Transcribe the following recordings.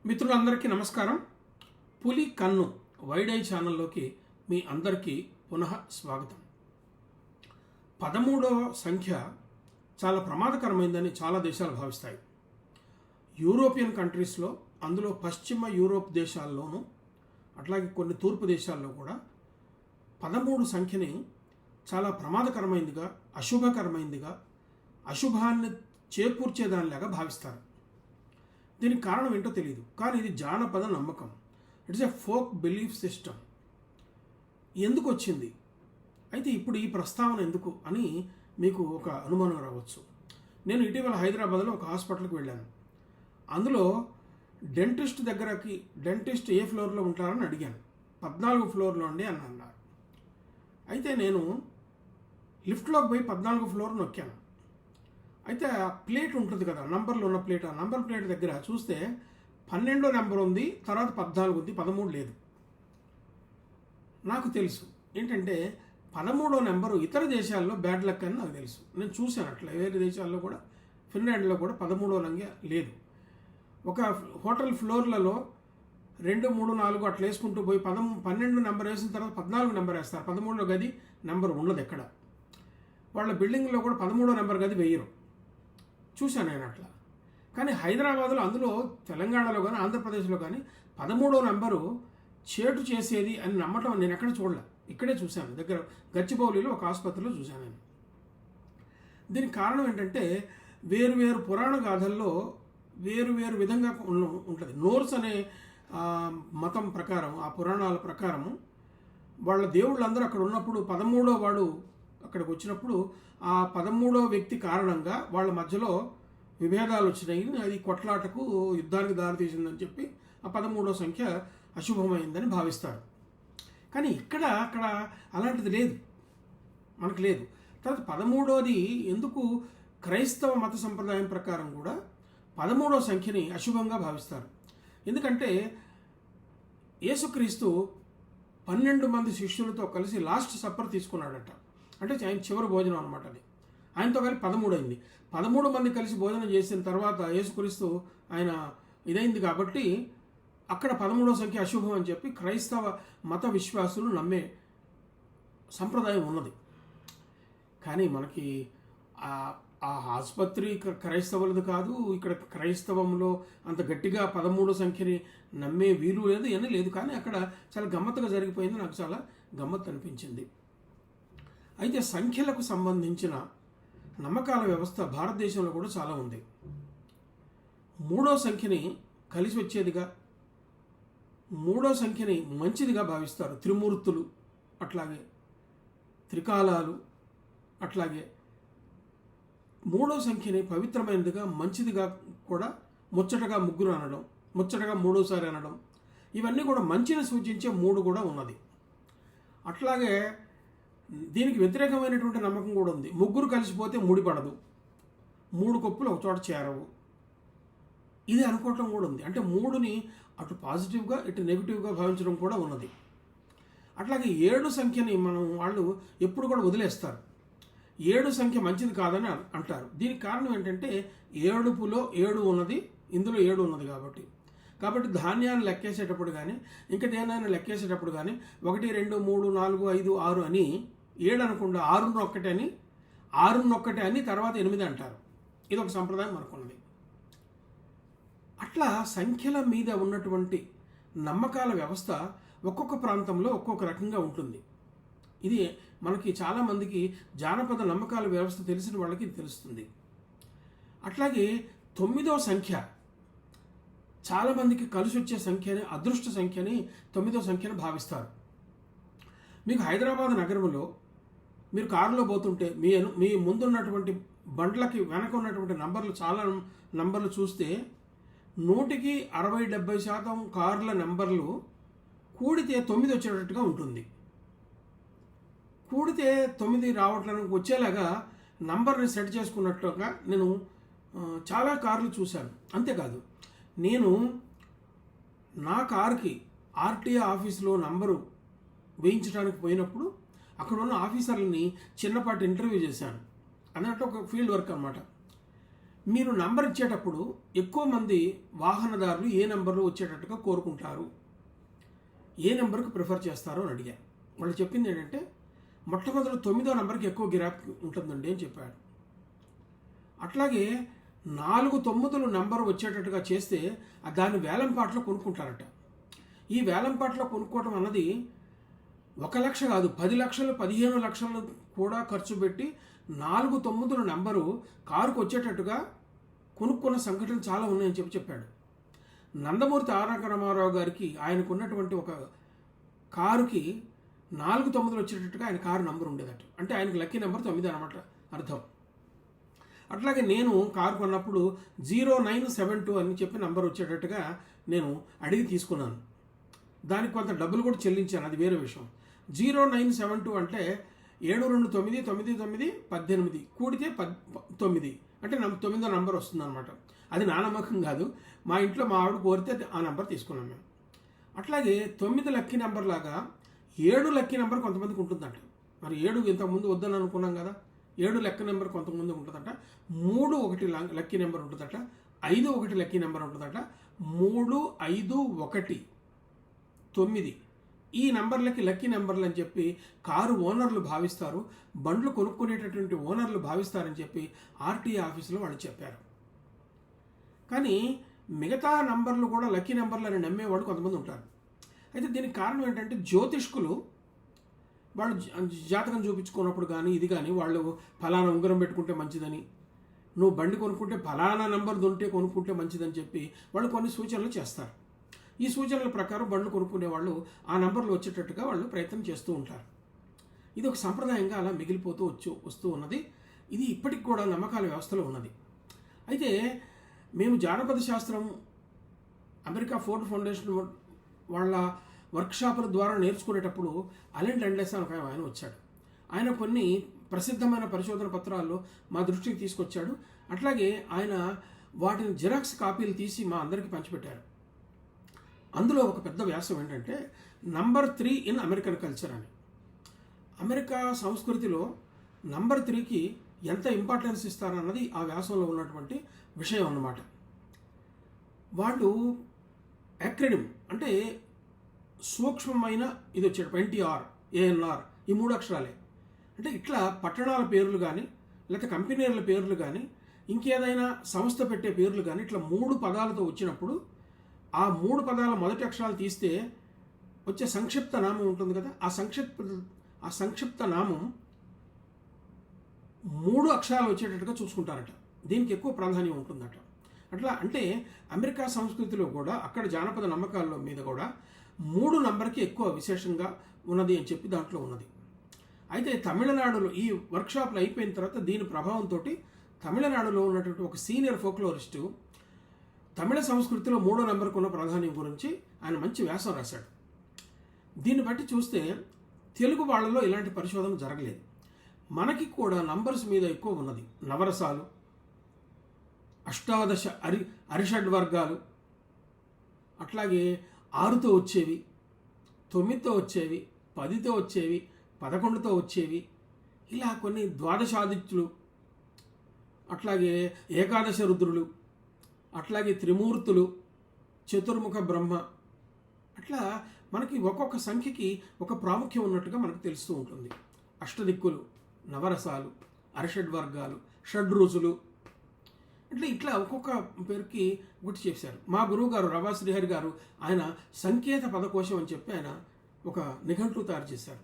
మిత్రులందరికీ నమస్కారం. పులి కన్ను వైడ్ ఐ ఛానల్లోకి మీ అందరికీ పునః స్వాగతం. 13వ సంఖ్య చాలా ప్రమాదకరమైందని చాలా దేశాలు భావిస్తాయి. యూరోపియన్ కంట్రీస్లో, అందులో పశ్చిమ యూరోప్ దేశాల్లోనూ అట్లాగే కొన్ని తూర్పు దేశాల్లో కూడా 13 సంఖ్యని చాలా ప్రమాదకరమైందిగా, అశుభకరమైందిగా, అశుభాన్ని చేకూర్చేదానిలాగా భావిస్తారు. దీనికి కారణం ఏంటో తెలియదు, కానీ ఇది జానపద నమ్మకం. It's a folk belief system. ఎందుకు వచ్చింది అయితే ఇప్పుడు ఈ ప్రస్తావన ఎందుకు అని మీకు ఒక అనుమానం రావచ్చు. నేను ఇటీవల హైదరాబాద్లో ఒక హాస్పిటల్కి వెళ్ళాను. అందులో డెంటిస్ట్ ఏ ఫ్లోర్లో ఉంటారని అడిగాను. 14 ఫ్లోర్లో అండి అని అన్నారు. అయితే నేను లిఫ్ట్లోకి పోయి 14 ఫ్లోర్ నొక్కాను. అయితే ఆ ప్లేట్ ఉంటుంది కదా, నంబర్లు ఉన్న ప్లేట్, ఆ నంబర్ ప్లేట్ దగ్గర చూస్తే 12 నెంబర్ ఉంది, తర్వాత 14 ఉంది, 13 లేదు. నాకు తెలుసు ఏంటంటే 13వ నెంబరు ఇతర దేశాల్లో బ్యాడ్ లక్ అని నాకు తెలుసు. నేను చూశాను అట్లా వేరే దేశాల్లో కూడా, ఫిన్లాండ్లో కూడా 13వ నంగే లేదు. ఒక హోటల్ ఫ్లోర్లలో 2, 3, 4 అట్లా వేసుకుంటూ పోయి 12 నెంబర్ వేసిన తర్వాత 14 నెంబర్ వేస్తారు. 13వ గది నెంబర్ ఉన్నది ఎక్కడ. వాళ్ళ బిల్డింగ్లో కూడా 13వ నెంబర్ గది వేయరు. చూశాను నేను అట్లా. కానీ హైదరాబాద్లో, అందులో తెలంగాణలో కానీ ఆంధ్రప్రదేశ్లో కానీ 13వ నెంబరు చేటు చేసేది అని నమ్మటం నేను ఎక్కడ చూడలే. ఇక్కడే చూశాను, దగ్గర గచ్చిబౌలిలో ఒక ఆసుపత్రిలో చూశాను నేను. దీనికి కారణం ఏంటంటే వేరు పురాణ గాథల్లో వేరు విధంగా ఉంటుంది. నోర్స్ అనే మతం ప్రకారం, ఆ పురాణాల ప్రకారం వాళ్ళ దేవుళ్ళందరూ అక్కడ ఉన్నప్పుడు 13వ వాడు అక్కడికి వచ్చినప్పుడు ఆ 13వ వ్యక్తి కారణంగా వాళ్ళ మధ్యలో విభేదాలు వచ్చినాయి, అది కొట్లాటకు, యుద్ధానికి దారితీసిందని చెప్పి ఆ 13వ సంఖ్య అశుభమైందని భావిస్తారు. కానీ అక్కడ అలాంటిది లేదు, మనకు లేదు. తర్వాత 13వది ఎందుకు క్రైస్తవ మత సంప్రదాయం ప్రకారం కూడా 13వ సంఖ్యని అశుభంగా భావిస్తారు. ఎందుకంటే యేసుక్రీస్తు 12 మంది శిష్యులతో కలిసి లాస్ట్ సప్పర్ తీసుకున్నాడట. అంటే ఆయన చివరి భోజనం అనమాట. అది ఆయనతో కలిసి 13 అయింది. 13 మంది కలిసి భోజనం చేసిన తర్వాత యేసుక్రీస్తు ఆయన ఇదైంది కాబట్టి అక్కడ 13వ సంఖ్య అశుభం అని చెప్పి క్రైస్తవ మత విశ్వాసులు నమ్మే సంప్రదాయం ఉన్నది. కానీ మనకి ఆ ఆసుపత్రి క్రైస్తవులది కాదు. ఇక్కడ క్రైస్తవంలో అంత గట్టిగా 13 సంఖ్యని నమ్మే వీలు లేదు, అని లేదు. కానీ అక్కడ చాలా గమ్మత్తుగా జరిగిపోయింది. నాకు చాలా గమ్మత్తు అనిపించింది. అయితే సంఖ్యలకు సంబంధించిన నమ్మకాల వ్యవస్థ భారతదేశంలో కూడా చాలా ఉంది. 3వ సంఖ్యని కలిసి వచ్చేదిగా, 3వ సంఖ్యని మంచిదిగా భావిస్తారు. త్రిమూర్తులు, అట్లాగే త్రికాలాలు, అట్లాగే 3వ సంఖ్యని పవిత్రమైనదిగా, మంచిదిగా కూడా, ముచ్చటగా ముగ్గురు అనడం, ముచ్చటగా 3వసారి అనడం, ఇవన్నీ కూడా మంచిని సూచించే 3 కూడా ఉన్నది. అట్లాగే దీనికి వ్యతిరేకమైనటువంటి నమ్మకం కూడా ఉంది. ముగ్గురు కలిసిపోతే ముడిపడదు, 3 కొప్పులు ఒక చోట చేరవు, ఇది అనుకోవటం కూడా ఉంది. అంటే 3ని అటు పాజిటివ్గా ఇటు నెగిటివ్గా భావించడం కూడా ఉన్నది. అట్లాగే 7 సంఖ్యని వాళ్ళు ఎప్పుడు కూడా వదిలేస్తారు. 7 సంఖ్య మంచిది కాదని అంటారు. దీనికి కారణం ఏంటంటే ఏడుపులో 7 ఉన్నది, ఇందులో 7 ఉన్నది కాబట్టి ధాన్యాన్ని లెక్కేసేటప్పుడు కానీ, ఇంకా దేనైనా లెక్కేసేటప్పుడు కానీ 1, 2, 3, 4, 5, 6 అని 7 అనకుండా 6 అని తర్వాత 8 అంటారు. ఇది ఒక సంప్రదాయం మనకున్నది. అట్లా సంఖ్యల మీద ఉన్నటువంటి నమ్మకాల వ్యవస్థ ఒక్కొక్క ప్రాంతంలో ఒక్కొక్క రకంగా ఉంటుంది. ఇది మనకి చాలామందికి జానపద నమ్మకాల వ్యవస్థ తెలిసిన వాళ్ళకి ఇది తెలుస్తుంది. అట్లాగే 9వ సంఖ్య చాలామందికి కలిసి వచ్చే సంఖ్యని, అదృష్ట సంఖ్యని 9వ సంఖ్యని భావిస్తారు. మీకు హైదరాబాద్ నగరంలో మీరు కారులో పోతుంటే మీ ముందున్నటువంటి బండ్లకి వెనక ఉన్నటువంటి చాలా నంబర్లు చూస్తే 100కి 60-70% కార్ల నెంబర్లు కూడితే 9 వచ్చేటట్టుగా ఉంటుంది. కూడితే 9 రావట్డానికి వచ్చేలాగా నంబర్ని సెట్ చేసుకున్నట్టుగా నేను చాలా కార్లు చూశాను. అంతేకాదు, నేను నా కారుకి ఆర్టీఏ ఆఫీసులో నంబరు వేయించడానికి పోయినప్పుడు అక్కడ ఉన్న ఆఫీసర్లని చిన్నపాటి ఇంటర్వ్యూ చేశాను. అన్నట్టు ఒక ఫీల్డ్ వర్క్ అనమాట. మీరు నంబర్ ఇచ్చేటప్పుడు ఎక్కువ మంది వాహనదారులు ఏ నెంబర్లో వచ్చేటట్టుగా కోరుకుంటారు, ఏ నెంబర్కి ప్రిఫర్ చేస్తారో అని అడిగారు. వాళ్ళు చెప్పింది ఏంటంటే మొట్టమొదటి 9వ నెంబర్కి ఎక్కువ గిరాకీ ఉంటుందండి అని చెప్పాడు. అట్లాగే 4 9లు నెంబర్ వచ్చేటట్టుగా చేస్తే దాన్ని వేలంపాట్లో కొనుక్కుంటారట. ఈ వేలంపాట్లో కొనుక్కోవటం అన్నది 1 లక్ష కాదు, 10 లక్షలు 15 లక్షలు కూడా ఖర్చు పెట్టి 4 9ల నెంబరు కారుకు వచ్చేటట్టుగా కొనుక్కున్న సంఘటనలు చాలా ఉన్నాయని చెప్పాడు. నందమూరి తారక రామారావు గారికి ఆయనకున్నటువంటి ఒక కారుకి 4 9లు వచ్చేటట్టుగా ఆయన కారు నంబర్ ఉండేదట. అంటే ఆయనకి లక్కీ నెంబర్ 9 అనమాట అర్థం. అట్లాగే నేను కారు కొన్నప్పుడు 0972 అని చెప్పి నంబర్ వచ్చేటట్టుగా నేను అడిగి తీసుకున్నాను. దానికి కొంత డబ్బులు కూడా చెల్లించాను, అది వేరే విషయం. 0972 అంటే 729 99 18 కూడితే 9 అంటే 9వ నంబర్ వస్తుంది అనమాట. అది నా నమ్మకం కాదు, మా ఇంట్లో మా ఆవిడ కోరితే ఆ నెంబర్ తీసుకున్నాం మేము. అట్లాగే 9 లక్కీ నెంబర్ లాగా 7 లక్కీ నెంబర్ కొంతమందికి ఉంటుందంట. మరి 7 ఇంతకుముందు వద్దని అనుకున్నాం కదా, 7 లక్కీ నెంబర్ కొంతమంది ఉంటుందట. 3 1 లక్కీ నెంబర్ ఉంటుందట. 5 1 లక్కీ నెంబర్ ఉంటుందట. 3 5 1 9 ఈ నెంబర్లకి లక్కీ నెంబర్లు అని చెప్పి కారు ఓనర్లు భావిస్తారు, బండ్లు కొనుక్కునేటటువంటి ఓనర్లు భావిస్తారని చెప్పి ఆర్టీఏ ఆఫీసులో వాళ్ళు చెప్పారు. కానీ మిగతా నంబర్లు కూడా లక్కీ నెంబర్లు అని నమ్మేవాడు కొంతమంది ఉంటారు. అయితే దీనికి కారణం ఏంటంటే జ్యోతిష్కులు వాళ్ళు జాతకం చూపించుకున్నప్పుడు కానీ ఇది కానీ వాళ్ళు ఫలానా ఉంగరం పెట్టుకుంటే మంచిదని, నువ్వు బండి కొనుక్కుంటే ఫలానా నెంబర్ ఉంటే కొనుక్కుంటే మంచిదని చెప్పి వాళ్ళు కొన్ని సూచనలు చేస్తారు. ఈ సూచనల ప్రకారం బండ్లు కొనుక్కునే వాళ్ళు ఆ నెంబర్లు వచ్చేటట్టుగా వాళ్ళు ప్రయత్నం చేస్తూ ఉంటారు. ఇది ఒక సంప్రదాయంగా అలా మిగిలిపోతూ వస్తూ ఉన్నది. ఇది ఇప్పటికి కూడా నమ్మకాల వ్యవస్థలో ఉన్నది. అయితే మేము జానపద శాస్త్రం అమెరికా ఫోర్డ్ ఫౌండేషన్ వాళ్ళ వర్క్షాపుల ద్వారా నేర్చుకునేటప్పుడు అలెన్ లండెస్ అని ఆయన వచ్చాడు. ఆయన కొన్ని ప్రసిద్ధమైన పరిశోధన పత్రాలు మా దృష్టికి తీసుకొచ్చాడు. అట్లాగే ఆయన వాటిని జిరాక్స్ కాపీలు తీసి మా అందరికీ పంచిపెట్టారు. అందులో ఒక పెద్ద వ్యాసం ఏంటంటే నంబర్ 3 ఇన్ అమెరికన్ కల్చర్ అని. అమెరికా సంస్కృతిలో నంబర్ 3కి ఎంత ఇంపార్టెన్స్ ఇస్తారన్నది ఆ వ్యాసంలో ఉన్నటువంటి విషయం అన్నమాట. వాళ్ళు యాక్రెడిమ్ అంటే సూక్ష్మమైన ఇది వచ్చేటప్పుడు NTR ANR ఈ 3 అక్షరాలే. అంటే ఇట్లా పట్టణాల పేర్లు కానీ లేకపోతే కంపెనీల పేర్లు కానీ ఇంకేదైనా సంస్థ పెట్టే పేర్లు కానీ ఇట్లా 3 పదాలతో వచ్చినప్పుడు ఆ 3 పదాల మొదటి అక్షరాలు తీస్తే వచ్చే సంక్షిప్త నామం ఉంటుంది కదా, ఆ సంక్షిప్త నామం 3 అక్షరాలు వచ్చేటట్టుగా చూసుకుంటారట. దీనికి ఎక్కువ ప్రాధాన్యం ఉంటుందట. అట్లా అంటే అమెరికా సంస్కృతిలో కూడా అక్కడ జానపద నమ్మకాల మీద కూడా 3 నంబర్కి ఎక్కువ విశేషంగా ఉన్నది అని చెప్పి దాంట్లో ఉన్నది. అయితే తమిళనాడులో ఈ వర్క్షాప్లు అయిపోయిన తర్వాత దీని ప్రభావంతో తమిళనాడులో ఉన్నటువంటి ఒక సీనియర్ ఫోక్లోరిస్టు తమిళ సంస్కృతిలో 3వ నెంబర్కు ఉన్న ప్రాధాన్యం గురించి ఆయన మంచి వ్యాసం రాశాడు. దీన్ని బట్టి చూస్తే తెలుగు వాళ్ళలో ఇలాంటి పరిశోధన జరగలేదు. మనకి కూడా నంబర్స్ మీద ఎక్కువ ఉన్నది. నవరసాలు, అష్టాదశ అరిషడ్ వర్గాలు, అట్లాగే 6తో వచ్చేవి, 9తో వచ్చేవి, 10తో వచ్చేవి, 11తో వచ్చేవి, ఇలా కొన్ని ద్వాదశాదిత్యులు, అట్లాగే ఏకాదశ రుద్రులు, అట్లాగే త్రిమూర్తులు, చతుర్ముఖ బ్రహ్మ, అట్లా మనకి ఒక్కొక్క సంఖ్యకి ఒక ప్రాముఖ్యం ఉన్నట్టుగా మనకు తెలుస్తూ ఉంటుంది. అష్టదిక్కులు, నవరసాలు, అరిషడ్ వర్గాలు, షడ్రుచులు, అంటే ఇట్లా ఒక్కొక్క పేరుకి ఒకటి చేశారు. మా గురువు గారు రవా శ్రీహరి గారు ఆయన సంకేత పదకోశం అని చెప్పి ఆయన ఒక నిఘంటువు తయారు చేశారు.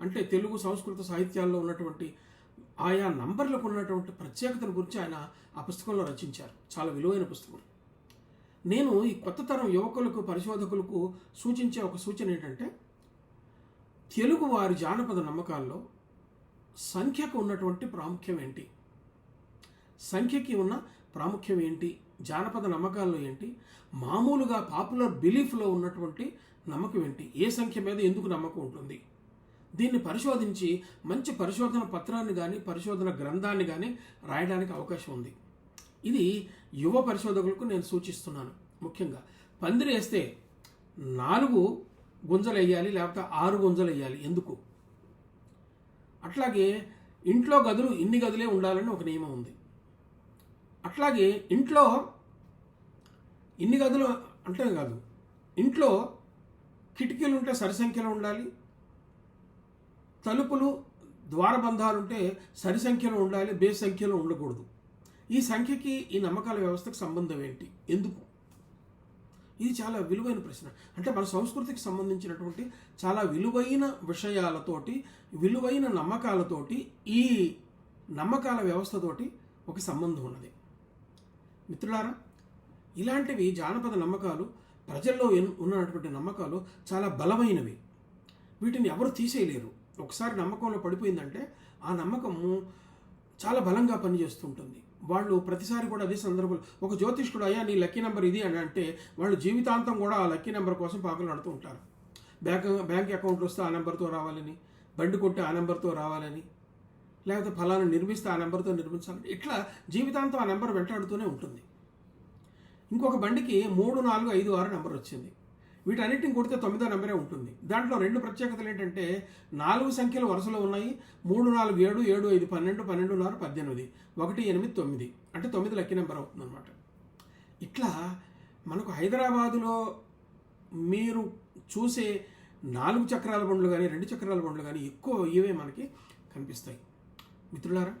అంటే తెలుగు సంస్కృత సాహిత్యాల్లో ఉన్నటువంటి ఆయా నంబర్లకు ఉన్నటువంటి ప్రత్యేకతల గురించి ఆయన ఆ పుస్తకంలో రచించారు. చాలా విలువైన పుస్తకం. నేను ఈ కొత్త తరం యువకులకు పరిశోధకులకు సూచించే ఒక సూచన ఏంటంటే తెలుగు వారి జానపద నమ్మకాల్లో సంఖ్యకు ఉన్నటువంటి ప్రాముఖ్యం ఏంటి, సంఖ్యకి ఉన్న ప్రాముఖ్యం ఏంటి, జానపద నమ్మకాల్లో ఏంటి, మామూలుగా పాపులర్ బిలీఫ్లో ఉన్నటువంటి నమ్మకం ఏంటి, ఏ సంఖ్య మీద ఎందుకు నమ్మకం ఉంటుంది, దీన్ని పరిశోధించి మంచి పరిశోధన పత్రాన్ని కానీ పరిశోధన గ్రంథాన్ని కానీ రాయడానికి అవకాశం ఉంది. ఇది యువ పరిశోధకులకు నేను సూచిస్తున్నాను. ముఖ్యంగా పందిరి వేస్తే 4 గుంజలు వేయాలి, లేకపోతే 6 గుంజలు వేయాలి, ఎందుకు? అట్లాగే ఇంట్లో గదులు ఇన్ని గదులే ఉండాలని ఒక నియమం ఉంది. అట్లాగే ఇంట్లో ఇన్ని గదులు అంటే కాదు, ఇంట్లో కిటికీలు ఉంటే సరి సంఖ్యలో ఉండాలి, తలుపులు ద్వారబంధాలు ఉంటే సరి సంఖ్యలో ఉండాలి, బేస్ సంఖ్యలో ఉండకూడదు. ఈ సంఖ్యకి ఈ నమ్మకాల వ్యవస్థకు సంబంధం ఏంటి, ఎందుకు? ఇది చాలా విలువైన ప్రశ్న. అంటే మన సంస్కృతికి సంబంధించినటువంటి చాలా విలువైన విషయాలతోటి, విలువైన నమ్మకాలతోటి, ఈ నమ్మకాల వ్యవస్థతోటి ఒక సంబంధం ఉన్నది. మిత్రులారా, ఇలాంటివి జానపద నమ్మకాలు, ప్రజల్లో ఉన్నటువంటి నమ్మకాలు చాలా బలమైనవి. వీటిని ఎవరు తీసేయలేరు. ఒకసారి నమ్మకంలో పడిపోయిందంటే ఆ నమ్మకము చాలా బలంగా పనిచేస్తుంటుంది. వాళ్ళు ప్రతిసారి కూడా అదే సందర్భంలో ఒక జ్యోతిష్కుడు, అయ్యా నీ లక్కీ నెంబర్ ఇది అని అంటే వాళ్ళు జీవితాంతం కూడా ఆ లక్కీ నెంబర్ కోసం పాకులు నడుతూ ఉంటారు. బ్యాంక్ అకౌంట్లు వస్తే ఆ నెంబర్తో రావాలని, బండి కొట్టి ఆ నెంబర్తో రావాలని, లేకపోతే ఫలానా నిర్మిస్తే ఆ నెంబర్తో నిర్మించాలని, ఇట్లా జీవితాంతం ఆ నెంబర్ వెంటాడుతూనే ఉంటుంది. ఇంకొక బండికి 3, 4, 5, 6 నెంబర్ వచ్చింది. వీటన్నిటిని కొడితే 9వ నెంబరే ఉంటుంది. దాంట్లో 2 ప్రత్యేకతలు ఏంటంటే 4 సంఖ్యలు వరుసలో ఉన్నాయి. 3, 4, 7, 7, 5, 12, 12, 6, 18, 1, 8, 9 అంటే 9 లక్కీ నెంబర్ అవుతుంది అనమాట. ఇట్లా మనకు హైదరాబాదులో మీరు చూసే 4 చక్రాల బండ్లు కానీ 2 చక్రాల బండ్లు కానీ ఎక్కువ ఇవే మనకి కనిపిస్తాయి. మిత్రులారా,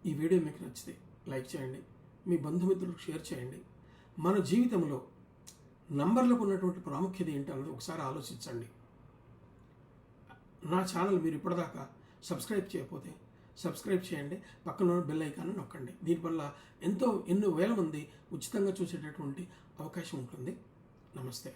ఈ వీడియో మీకు నచ్చితే లైక్ చేయండి, మీ బంధుమిత్రులకు షేర్ చేయండి. మన జీవితంలో నంబర్లకు ఉన్నటువంటి ప్రాముఖ్యత ఏంటన్నది ఒకసారి ఆలోచించండి. నా ఛానల్ మీరు ఇప్పటిదాకా సబ్స్క్రైబ్ చేయకపోతే సబ్స్క్రైబ్ చేయండి, పక్కన బెల్ ఐకాన్ నొక్కండి. దీనివల్ల ఎన్నో వేల మంది ఉచితంగా చూసేటటువంటి అవకాశం ఉంటుంది. నమస్తే.